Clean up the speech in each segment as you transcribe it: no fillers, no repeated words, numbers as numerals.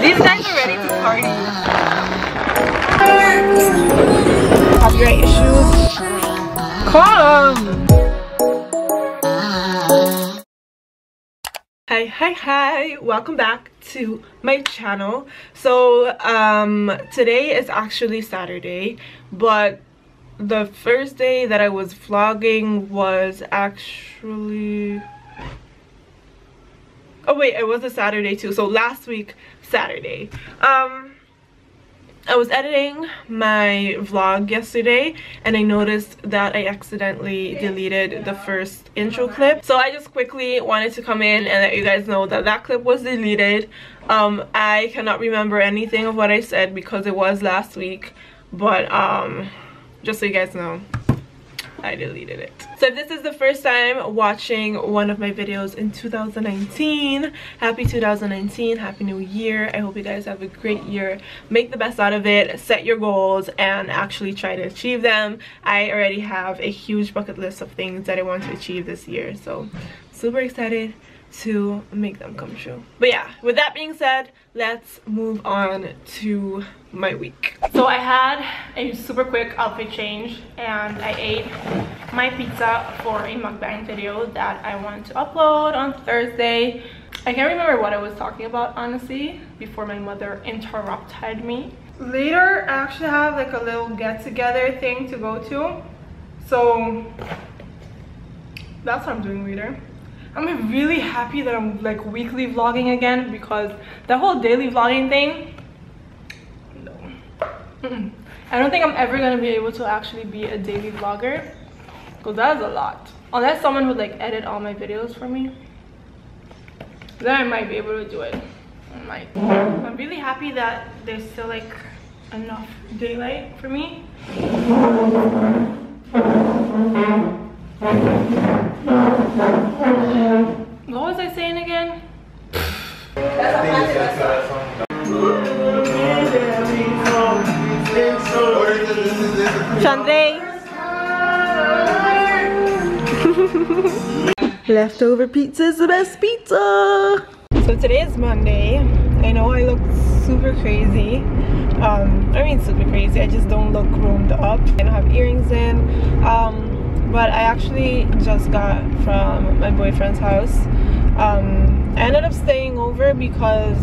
These guys are ready to party. Copyright issues. Come. Hi, welcome back to my channel. So today is actually Saturday, but the first day that I was vlogging was actually, oh wait, it was a Saturday too. So last week Saturday, I was editing my vlog yesterday and I noticed that I accidentally deleted the first intro clip. So I just quickly wanted to come in and let you guys know that that clip was deleted. I cannot remember anything of what I said because it was last week, but just so you guys know, I deleted it. So if this is the first time watching one of my videos in 2019, happy 2019, happy new year. I hope you guys have a great year. Make the best out of it, set your goals and actually try to achieve them. I already have a huge bucket list of things that I want to achieve this year, so super excited to make them come true. But yeah, with that being said, let's move on to my week. So I had a super quick outfit change and I ate my pizza for a mukbang video that I wanted to upload on Thursday. I can't remember what I was talking about honestly before my mother interrupted me. Later I actually have like a little get-together thing to go to, so that's what I'm doing later. I'm really happy that I'm like weekly vlogging again, because the whole daily vlogging thing, no. I don't think I'm ever gonna be able to actually be a daily vlogger, because that is a lot. Unless someone would like edit all my videos for me, then I might be able to do it. I'm really happy that there's still like enough daylight for me. What was I saying again? Chandre. Leftover pizza is the best pizza. So today is Monday. I know I look super crazy. I mean super crazy. I just don't look groomed up. I don't have earrings in. But I actually just got from my boyfriend's house. I ended up staying over because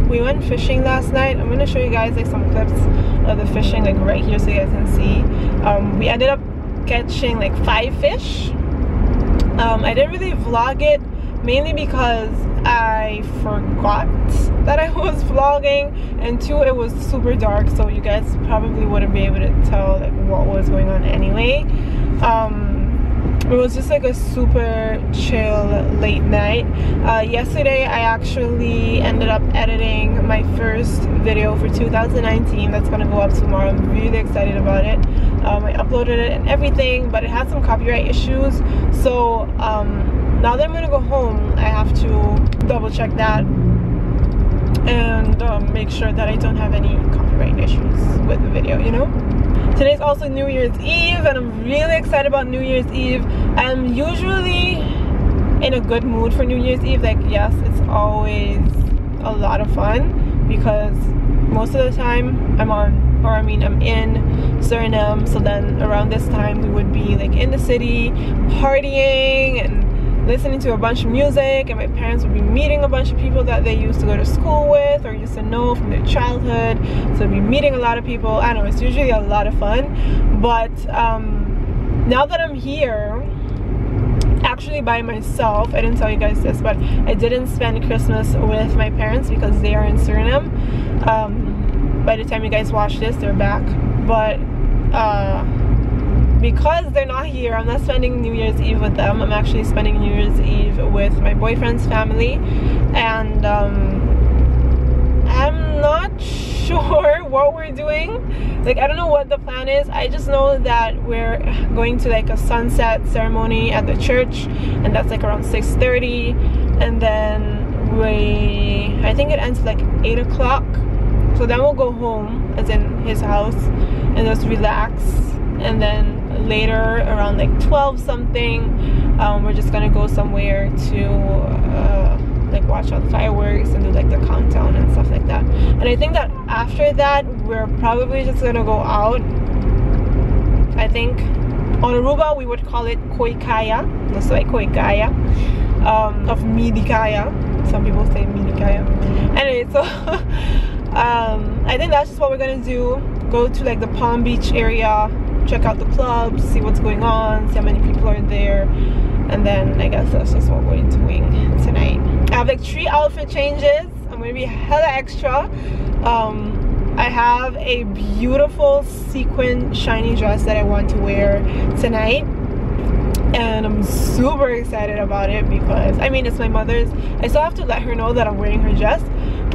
we went fishing last night. I'm gonna show you guys like some clips of the fishing like right here so you guys can see. We ended up catching like 5 fish. I didn't really vlog it mainly because I forgot that I was vlogging, and 2, it was super dark, so you guys probably wouldn't be able to tell like what was going on anyway. It was just like a super chill late night. Yesterday I actually ended up editing my first video for 2019 that's gonna go up tomorrow. I'm really excited about it. I uploaded it and everything, but it had some copyright issues, so now that I'm gonna go home, I have to double check that and make sure that I don't have any copyright issues with the video, you know? Today's also New Year's Eve and I'm really excited about New Year's Eve. I'm usually in a good mood for New Year's Eve. Like, yes, it's always a lot of fun because most of the time I'm in Suriname, so then around this time we would be like in the city partying and listening to a bunch of music, and my parents would be meeting a bunch of people that they used to go to school with or used to know from their childhood, so we'd be meeting a lot of people. I don't know, it's usually a lot of fun. But now that I'm here actually by myself, I didn't tell you guys this, but I didn't spend Christmas with my parents because they are in Suriname. By the time you guys watch this, they're back, but because they're not here, I'm not spending New Year's Eve with them. I'm actually spending New Year's Eve with my boyfriend's family, and I'm not sure what we're doing. Like, I don't know what the plan is. I just know that we're going to like a sunset ceremony at the church, and that's like around 6:30, and then I think it ends like 8 o'clock. So then we'll go home, as in his house, and just relax, and then later around like 12 something we're just gonna go somewhere to like watch all the fireworks and do like the countdown and stuff like that. I think that after that we're probably just gonna go out. I think on Aruba we would call it koikaya, that's like koikaya, of midikaya. Some people say midikaya. Anyway, so I think that's just what we're gonna do. Go to like the Palm Beach area, check out the clubs, see what's going on, see how many people are there, and then I guess that's just what we're going to wing tonight. I have like 3 outfit changes. I'm gonna be hella extra. I have a beautiful sequin shiny dress that I want to wear tonight, and I'm super excited about it because I mean it's my mother's. I still have to let her know that I'm wearing her dress,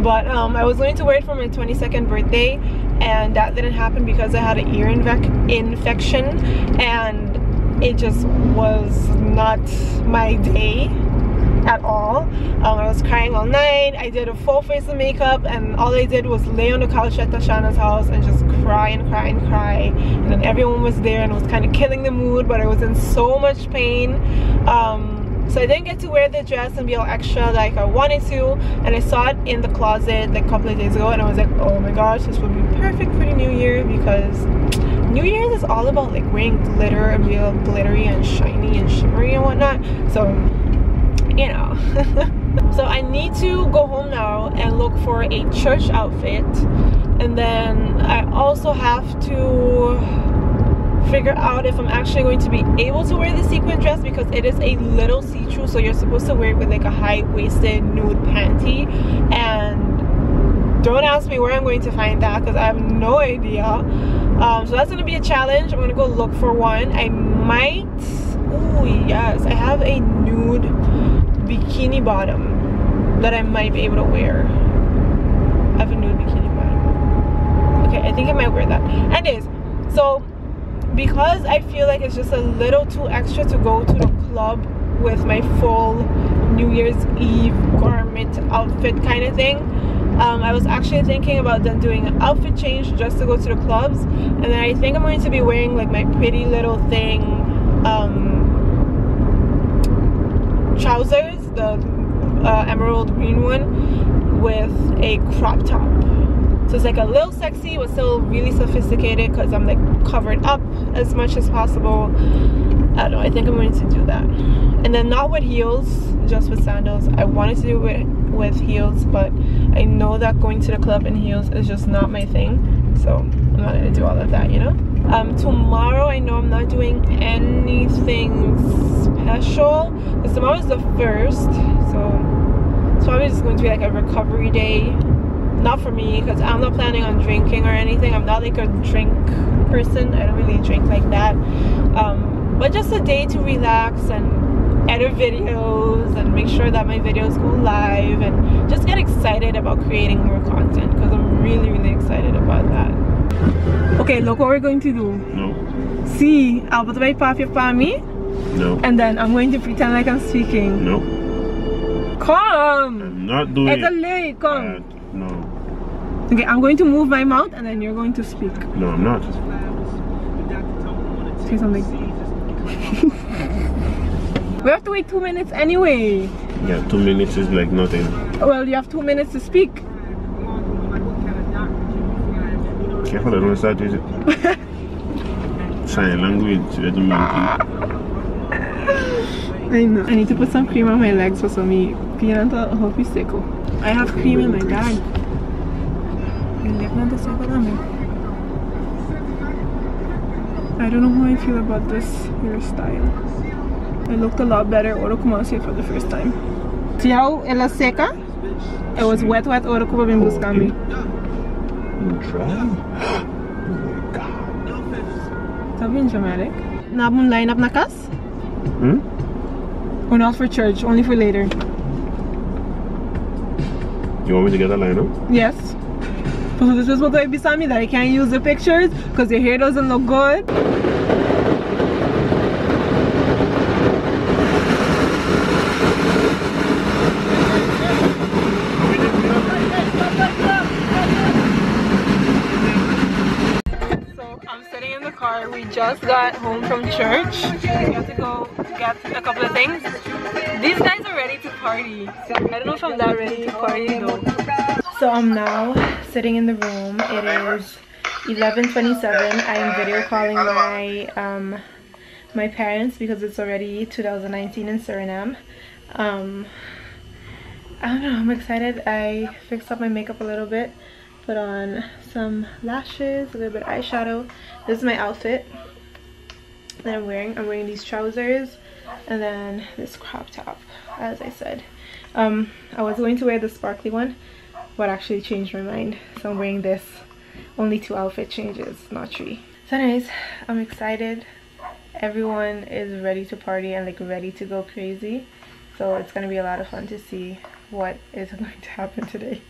but I was going to wear it for my 22nd birthday, and that didn't happen because I had an ear infection, and it just was not my day at all. I was crying all night. I did a full face of makeup, and all I did was lay on the couch at Tashana's house and just cry and cry and cry, and then everyone was there and it was kind of killing the mood, but I was in so much pain. So I didn't get to wear the dress and be all extra like I wanted to, and I saw it in the closet like a couple of days ago, and I was like, oh my gosh, this would be perfect for the new year, because New Year's is all about like wearing glitter and real glittery and shiny and shimmery and whatnot. So you know. So I need to go home now and look for a church outfit, and then I also have to figure out if I'm actually going to be able to wear the sequin dress, because it is a little see-through, so you're supposed to wear it with like a high-waisted nude panty, and don't ask me where I'm going to find that because I have no idea. So that's going to be a challenge. I'm going to go look for one. I might, oh yes, I have a nude bikini bottom that I might be able to wear. I have a nude bikini bottom. Okay, I think I might wear that. Anyways, so because I feel like it's just a little too extra to go to the club with my full New Year's Eve garment outfit kind of thing, I was actually thinking about then doing an outfit change just to go to the clubs, and then I think I'm going to be wearing like my pretty little thing trousers, the emerald green one, with a crop top. So it's like a little sexy but still really sophisticated because I'm like covered up as much as possible. I don't know, I think I'm going to do that. And then not with heels, just with sandals. I wanted to do it with heels, but I know that going to the club in heels is just not my thing, so I'm not going to do all of that, you know. Tomorrow I know I'm not doing anything special because tomorrow is the 1st, so it's probably just going to be like a recovery day. Not for me, because I'm not planning on drinking or anything. I'm not like a drink person. I don't really drink like that. But just a day to relax and edit videos and make sure that my videos go live and just get excited about creating more content, because I'm really, really excited about that. Okay, look what we're going to do. No. See, I'll put my path for me. No. And then I'm going to pretend like I'm speaking. No. Come! I'm not doing it. It's a late, come. No. Okay, I'm going to move my mouth and then you're going to speak. No, I'm not. Say something. We have to wait 2 minutes anyway. Yeah, 2 minutes is like nothing. Well, you have 2 minutes to speak. Careful, I don't start using sign language. I don't I know. I need to put some cream on my legs for some peanut hope you sickle. I have cream in my bag. I don't know how I feel about this hairstyle. It looked a lot better Oro como así for the first time. See how ela seca? It was wet Oro como bem buscar me. Dry? Oh my god. Tá bem dramatic. Na bun line up na casa? Or not for church, only for later. You want me to get a line up? Yes. So this is what I beside me that I can't use the pictures because your hair doesn't look good. So I'm sitting in the car. We just got home from church. We have to go get a couple of things. These guys are ready to party. I don't know if I'm that ready to party though. So I'm now sitting in the room. It is 11:27. I am video calling my parents because it's already 2019 in Suriname. I don't know, I'm excited. I fixed up my makeup a little bit, put on some lashes, a little bit of eyeshadow. This is my outfit that I'm wearing. I'm wearing these trousers and then this crop top, as I said. I was going to wear the sparkly one, but actually changed my mind. So I'm wearing this. Only 2 outfit changes, not 3. So anyways, I'm excited. Everyone is ready to party and like ready to go crazy. So it's gonna be a lot of fun to see what is going to happen today.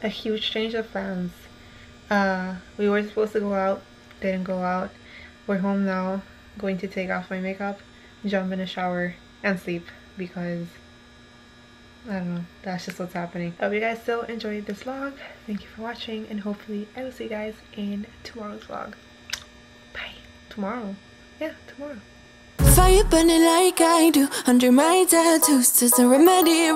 A huge change of plans. We were supposed to go out, didn't go out. We're home now, going to take off my makeup, jump in a shower, and sleep because I don't know, that's just what's happening. I hope you guys still enjoyed this vlog. Thank you for watching, and hopefully I will see you guys in tomorrow's vlog. Bye. Tomorrow? Yeah, tomorrow. Fire burning like I do under my tattoos. There's a remedy.